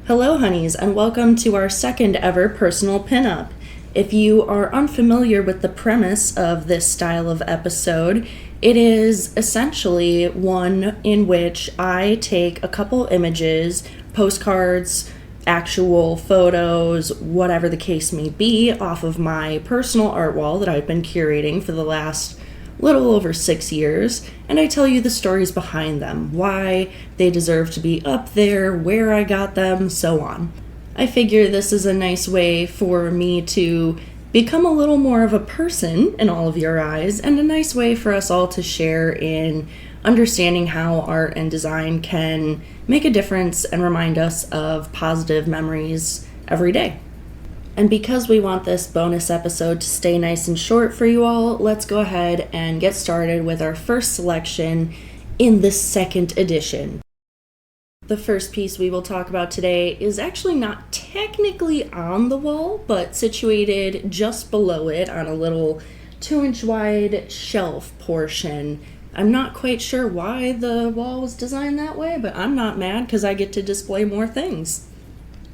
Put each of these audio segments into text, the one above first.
Hello, honeys, and welcome to our second ever Personal Pinup. If you are unfamiliar with the premise of this style of episode, it is essentially one in which I take a couple images, postcards, actual photos, whatever the case may be, off of my personal art wall that I've been curating for the last little over 6 years, and I tell you the stories behind them, why they deserve to be up there, where I got them, so on. I figure this is a nice way for me to become a little more of a person in all of your eyes, and a nice way for us all to share in understanding how art and design can make a difference and remind us of positive memories every day. And because we want this bonus episode to stay nice and short for you all, let's go ahead and get started with our first selection in the second edition. The first piece we will talk about today is actually not technically on the wall, but situated just below it on a little 2-inch wide shelf portion. I'm not quite sure why the wall was designed that way, but I'm not mad because I get to display more things.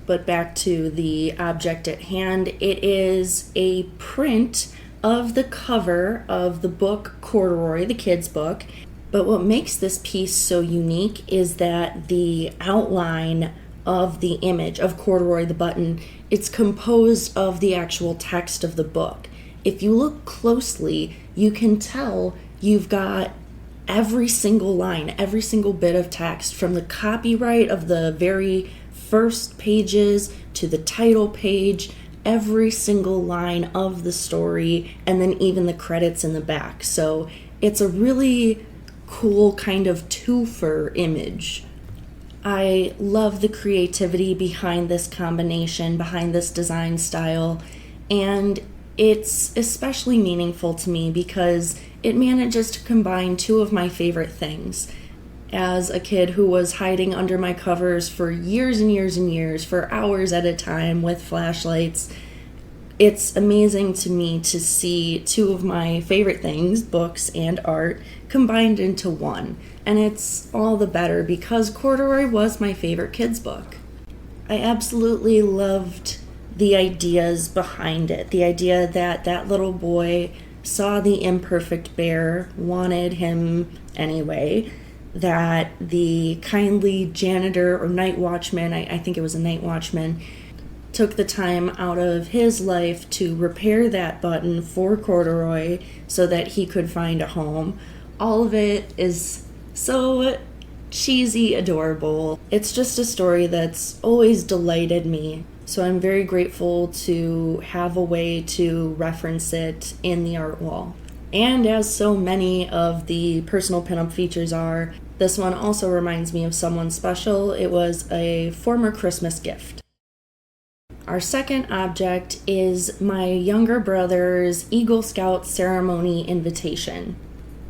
But back to the object at hand, it is a print of the cover of the book Corduroy, the kids' book. But what makes this piece so unique is that the outline of the image of Corduroy the button, it's composed of the actual text of the book. If you look closely, you can tell you've got every single line, every single bit of text, from the copyright of the very first pages to the title page, every single line of the story, and then even the credits in the back. So it's a really cool kind of twofer image. I love the creativity behind this combination, behind this design style, and it's especially meaningful to me because it manages to combine two of my favorite things. As a kid who was hiding under my covers for years and years and years, for hours at a time with flashlights, it's amazing to me to see two of my favorite things, books and art, combined into one. And it's all the better because Corduroy was my favorite kids' book. I absolutely loved the ideas behind it. The idea that that little boy saw the imperfect bear, wanted him anyway, that the kindly janitor or night watchman, I think it was a night watchman, took the time out of his life to repair that button for Corduroy so that he could find a home. All of it is so cheesy, adorable. It's just a story that's always delighted me. So I'm very grateful to have a way to reference it in the art wall. And as so many of the personal pinup features are, this one also reminds me of someone special. It was a former Christmas gift. Our second object is my younger brother's Eagle Scout ceremony invitation.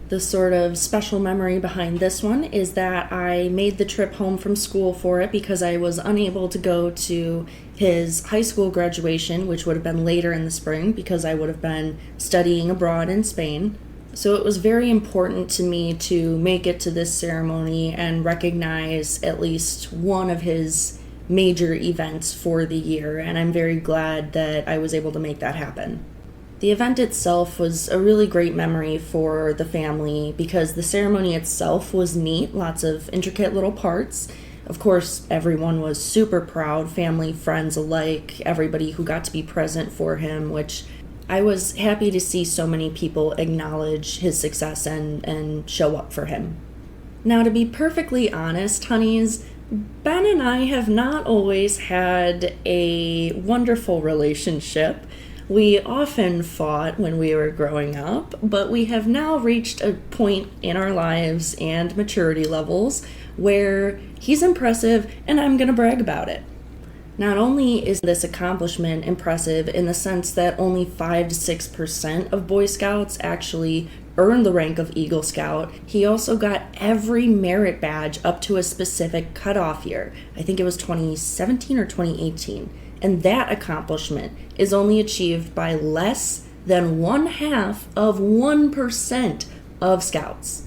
The sort of special memory behind this one is that I made the trip home from school for it because I was unable to go to his high school graduation, which would have been later in the spring because I would have been studying abroad in Spain. So it was very important to me to make it to this ceremony and recognize at least one of his major events for the year, and I'm very glad that I was able to make that happen. The event itself was a really great memory for the family because the ceremony itself was neat, lots of intricate little parts. Of course, everyone was super proud, family, friends alike, everybody who got to be present for him, which I was happy to see so many people acknowledge his success and show up for him. Now, to be perfectly honest, honeys, Ben and I have not always had a wonderful relationship. We often fought when we were growing up, but we have now reached a point in our lives and maturity levels where he's impressive and I'm going to brag about it. Not only is this accomplishment impressive in the sense that only 5 to 6% of Boy Scouts actually earn the rank of Eagle Scout, he also got every merit badge up to a specific cutoff year. I think it was 2017 or 2018. And that accomplishment is only achieved by less than 1/2 of 1% of Scouts.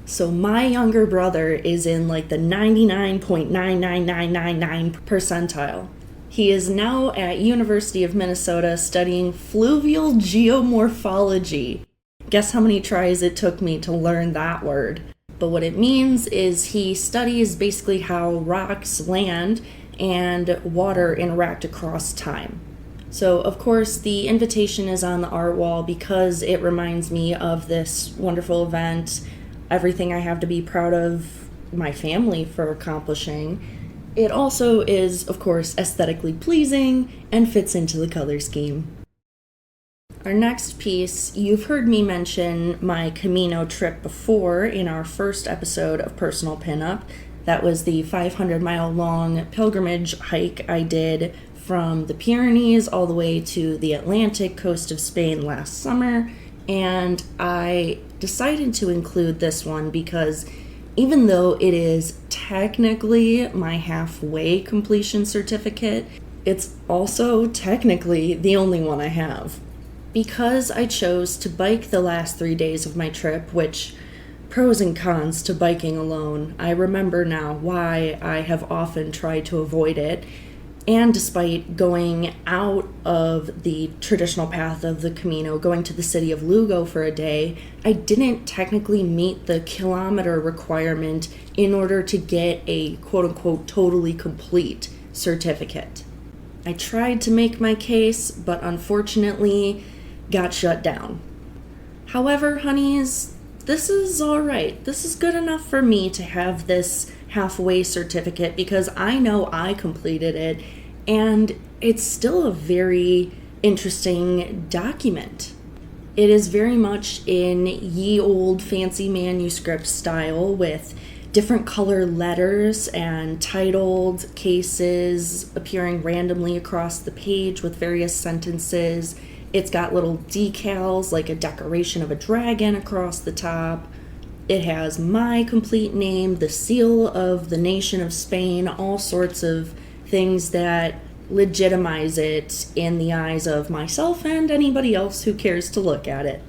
So my younger brother is in like the 99.99999 percentile. He is now at University of Minnesota studying fluvial geomorphology. Guess how many tries it took me to learn that word? But what it means is he studies basically how rocks, land, and water interact across time. So, of course, the invitation is on the art wall because it reminds me of this wonderful event, everything I have to be proud of my family for accomplishing. It also is, of course, aesthetically pleasing and fits into the color scheme. Our next piece, you've heard me mention my Camino trip before in our first episode of Personal Pinup. That was the 500-mile-long pilgrimage hike I did from the Pyrenees all the way to the Atlantic coast of Spain last summer, and I decided to include this one because even though it is technically my halfway completion certificate, it's also technically the only one I have. Because I chose to bike the last 3 days of my trip, which pros and cons to biking alone, I remember now why I have often tried to avoid it. And despite going out of the traditional path of the Camino, going to the city of Lugo for a day, I didn't technically meet the kilometer requirement in order to get a quote-unquote totally complete certificate. I tried to make my case, but unfortunately got shut down. However, honeys, this is all right. This is good enough for me to have this halfway certificate because I know I completed it, and it's still a very interesting document. It is very much in ye olde fancy manuscript style with different color letters and titled cases appearing randomly across the page with various sentences. It's got little decals like a decoration of a dragon across the top. It has my complete name, the seal of the nation of Spain, all sorts of things that legitimize it in the eyes of myself and anybody else who cares to look at it.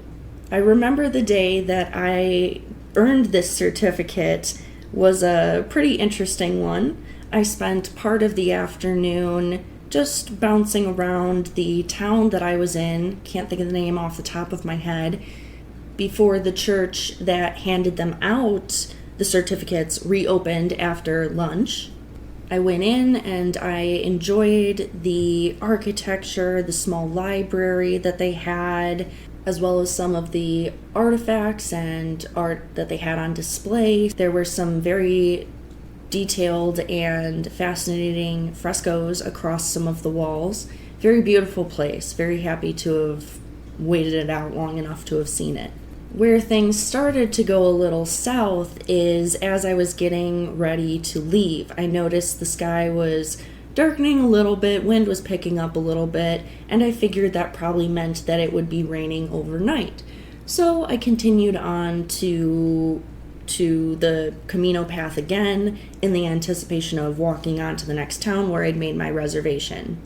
I remember the day that I earned this certificate was a pretty interesting one. I spent part of the afternoon just bouncing around the town that I was in, can't think of the name off the top of my head, before the church that handed them out, the certificates, reopened after lunch. I went in and I enjoyed the architecture, the small library that they had, as well as some of the artifacts and art that they had on display. There were some very detailed and fascinating frescoes across some of the walls. Very beautiful place. Very happy to have waited it out long enough to have seen it. Where things started to go a little south is as I was getting ready to leave. I noticed the sky was darkening a little bit, wind was picking up a little bit, and I figured that probably meant that it would be raining overnight. So I continued on to the Camino path again in the anticipation of walking on to the next town where I'd made my reservation.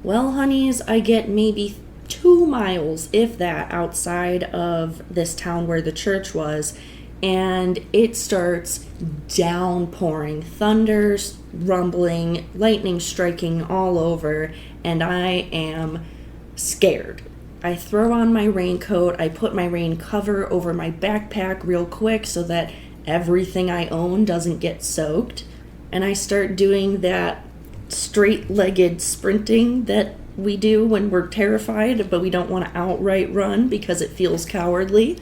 Well, honeys, I get maybe 2 miles, if that, outside of this town where the church was, and it starts downpouring, thunder rumbling, lightning striking all over, and I am scared. I throw on my raincoat, I put my rain cover over my backpack real quick so that everything I own doesn't get soaked, and I start doing that straight-legged sprinting that we do when we're terrified, but we don't want to outright run because it feels cowardly.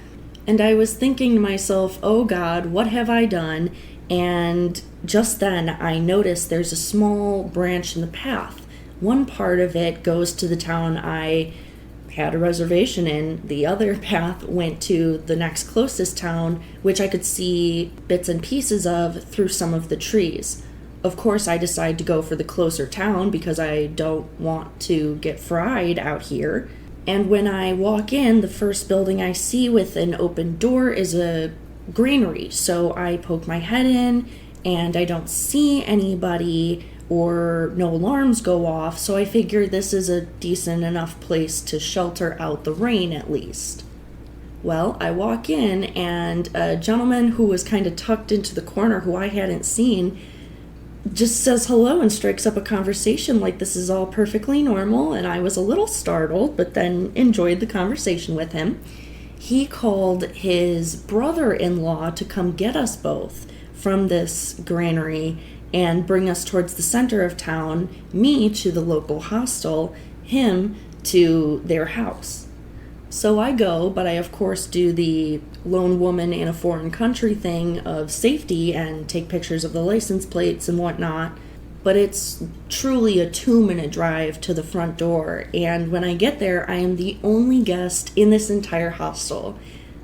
And I was thinking to myself, oh God, what have I done? And just then I noticed there's a small branch in the path. One part of it goes to the town I had a reservation in. The other path went to the next closest town, which I could see bits and pieces of through some of the trees. Of course, I decide to go for the closer town because I don't want to get fried out here. And when I walk in, the first building I see with an open door is a granary. So I poke my head in and I don't see anybody or no alarms go off. So I figure this is a decent enough place to shelter out the rain at least. Well, I walk in, and a gentleman who was kind of tucked into the corner, who I hadn't seen, just says hello and strikes up a conversation like this is all perfectly normal, and I was a little startled, but then enjoyed the conversation with him. He called his brother-in-law to come get us both from this granary and bring us towards the center of town, me to the local hostel, him to their house. So I go, but I of course do the lone woman in a foreign country thing of safety and take pictures of the license plates and whatnot. But it's truly a 2-minute drive to the front door, and when I get there, I am the only guest in this entire hostel.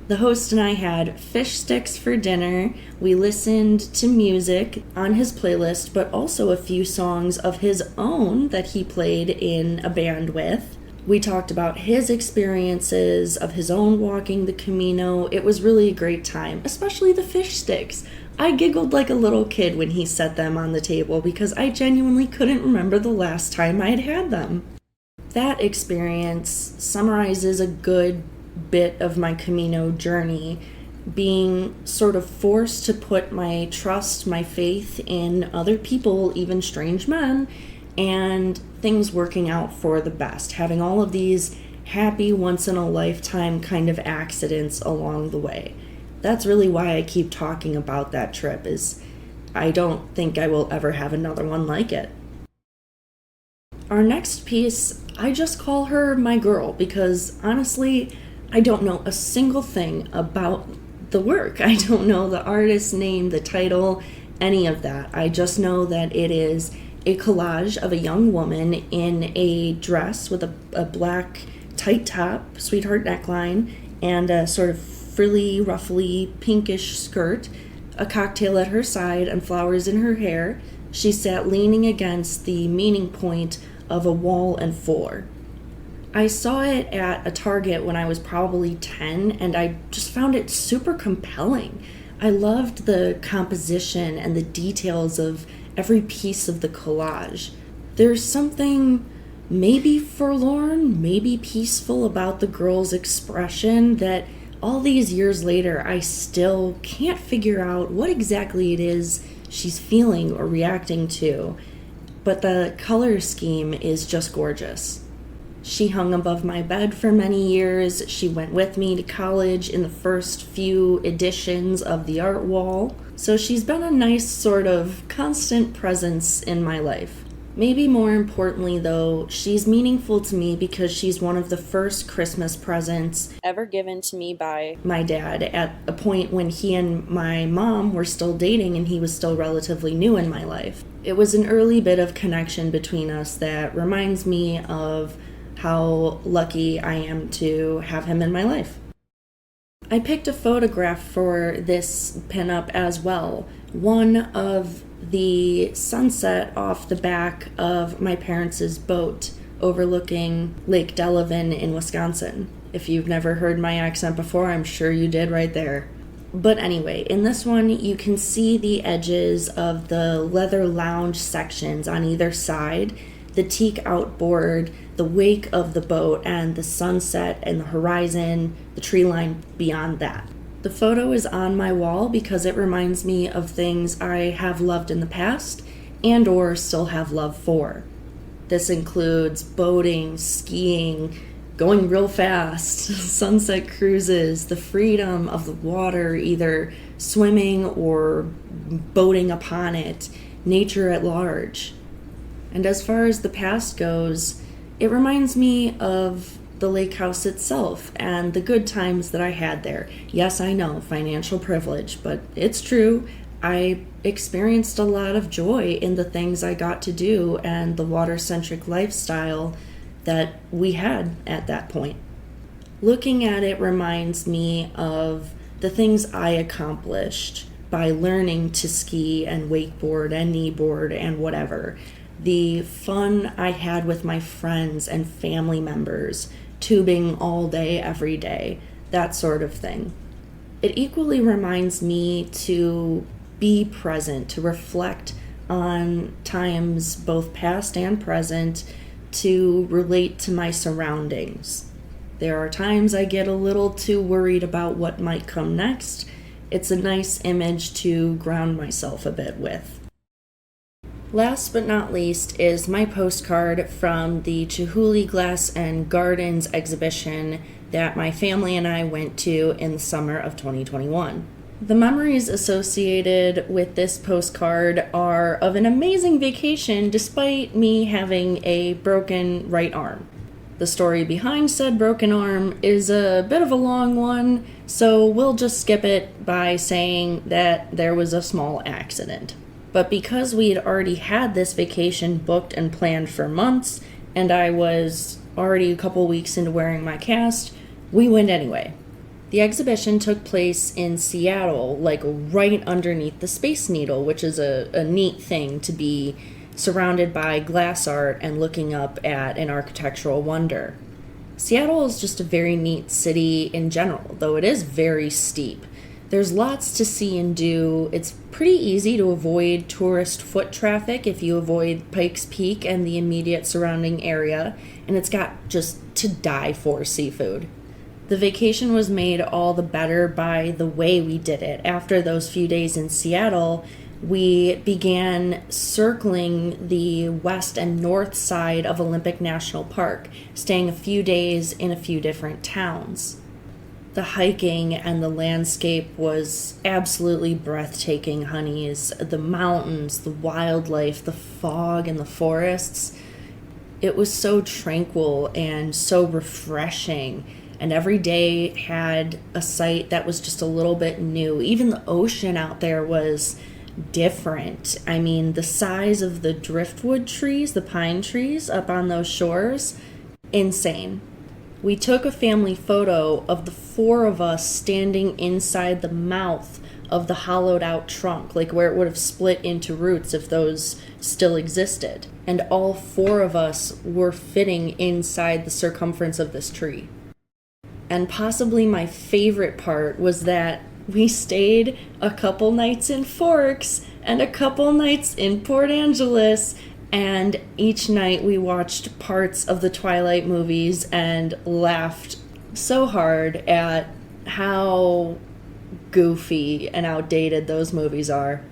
The host and I had fish sticks for dinner. We listened to music on his playlist, but also a few songs of his own that he played in a band with. We talked about his experiences of his own walking the Camino. It was really a great time, especially the fish sticks. I giggled like a little kid when he set them on the table because I genuinely couldn't remember the last time I had had them. That experience summarizes a good bit of my Camino journey, being sort of forced to put my trust, my faith in other people, even strange men, and things working out for the best, having all of these happy once-in-a-lifetime kind of accidents along the way. That's really why I keep talking about that trip, is I don't think I will ever have another one like it. Our next piece, I just call her my girl because honestly, I don't know a single thing about the work. I don't know the artist's name, the title, any of that. I just know that it is a collage of a young woman in a dress with a black tight top, sweetheart neckline, and a sort of frilly, ruffly, pinkish skirt, a cocktail at her side, and flowers in her hair. She sat leaning against the meeting point of a wall and floor. I saw it at a Target when I was probably 10, and I just found it super compelling. I loved the composition and the details of every piece of the collage. There's something maybe forlorn, maybe peaceful about the girl's expression that all these years later I still can't figure out what exactly it is she's feeling or reacting to, but the color scheme is just gorgeous. She hung above my bed for many years. She went with me to college in the first few editions of the art wall. So she's been a nice sort of constant presence in my life. Maybe more importantly though, she's meaningful to me because she's one of the first Christmas presents ever given to me by my dad at a point when he and my mom were still dating and he was still relatively new in my life. It was an early bit of connection between us that reminds me of how lucky I am to have him in my life. I picked a photograph for this pinup as well, one of the sunset off the back of my parents' boat overlooking Lake Delavan in Wisconsin. If you've never heard my accent before, I'm sure you did right there. But anyway, in this one, you can see the edges of the leather lounge sections on either side, the teak outboard, the wake of the boat, and the sunset and the horizon, the tree line beyond that. The photo is on my wall because it reminds me of things I have loved in the past and or still have love for. This includes boating, skiing, going real fast, sunset cruises, the freedom of the water, either swimming or boating upon it, nature at large. And as far as the past goes, it reminds me of the lake house itself and the good times that I had there. Yes, I know, financial privilege, but it's true. I experienced a lot of joy in the things I got to do and the water-centric lifestyle that we had at that point. Looking at it reminds me of the things I accomplished by learning to ski and wakeboard and kneeboard and whatever. The fun I had with my friends and family members, tubing all day, every day, that sort of thing. It equally reminds me to be present, to reflect on times both past and present, to relate to my surroundings. There are times I get a little too worried about what might come next. It's a nice image to ground myself a bit with. Last but not least is my postcard from the Chihuly Glass and Gardens exhibition that my family and I went to in the summer of 2021. The memories associated with this postcard are of an amazing vacation despite me having a broken right arm. The story behind said broken arm is a bit of a long one, so we'll just skip it by saying that there was a small accident. But because we had already had this vacation booked and planned for months, and I was already a couple weeks into wearing my cast, we went anyway. The exhibition took place in Seattle, like right underneath the Space Needle, which is a neat thing to be surrounded by glass art and looking up at an architectural wonder. Seattle is just a very neat city in general, though it is very steep. There's lots to see and do. It's pretty easy to avoid tourist foot traffic if you avoid Pikes Peak and the immediate surrounding area, and it's got just to die for seafood. The vacation was made all the better by the way we did it. After those few days in Seattle, we began circling the west and north side of Olympic National Park, staying a few days in a few different towns. The hiking and the landscape was absolutely breathtaking, honeys. The mountains, the wildlife, the fog, and the forests. It was so tranquil and so refreshing. And every day had a sight that was just a little bit new. Even the ocean out there was different. I mean, the size of the driftwood trees, the pine trees up on those shores, insane. We took a family photo of the four of us standing inside the mouth of the hollowed out trunk, like where it would have split into roots if those still existed. And all four of us were fitting inside the circumference of this tree. And possibly my favorite part was that we stayed a couple nights in Forks and a couple nights in Port Angeles, and each night we watched parts of the Twilight movies and laughed so hard at how goofy and outdated those movies are.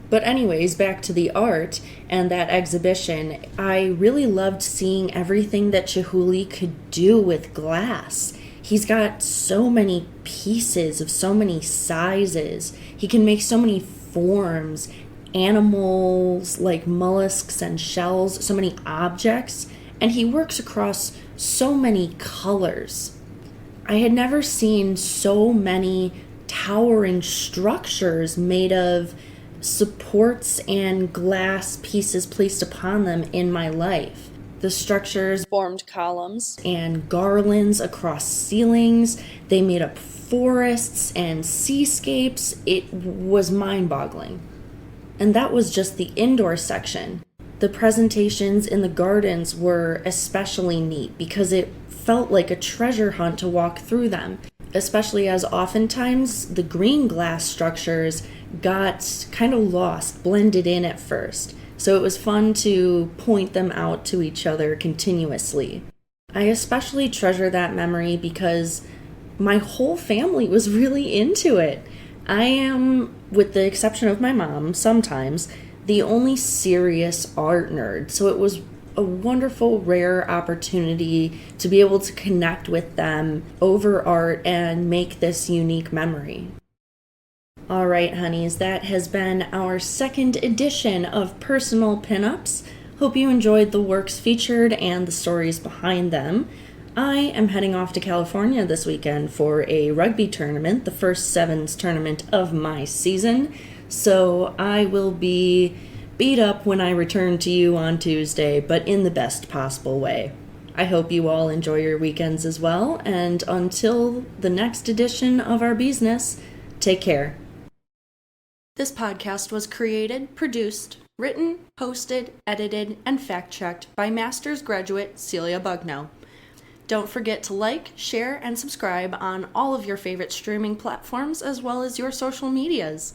But anyways, back to the art and that exhibition. I really loved seeing everything that Chihuly could do with glass. He's got so many pieces of so many sizes. He can make so many forms, animals like mollusks and shells, so many objects, and he works across so many colors. I had never seen so many towering structures made of supports and glass pieces placed upon them in my life. The structures formed columns and garlands across ceilings. They made up forests and seascapes. It was mind-boggling. And that was just the indoor section. The presentations in the gardens were especially neat because it felt like a treasure hunt to walk through them, especially as oftentimes the green glass structures got kind of lost, blended in at first. So it was fun to point them out to each other continuously. I especially treasure that memory because my whole family was really into it. I am, with the exception of my mom, sometimes, the only serious art nerd. So it was a wonderful, rare opportunity to be able to connect with them over art and make this unique memory. All right, honeys, that has been our second edition of Personal Pinups. Hope you enjoyed the works featured and the stories behind them. I am heading off to California this weekend for a rugby tournament, the first sevens tournament of my season, so I will be beat up when I return to you on Tuesday, but in the best possible way. I hope you all enjoy your weekends as well, and until the next edition of our business, take care. This podcast was created, produced, written, hosted, edited, and fact-checked by Master's graduate Celia Bugno. Don't forget to like, share, and subscribe on all of your favorite streaming platforms as well as your social medias.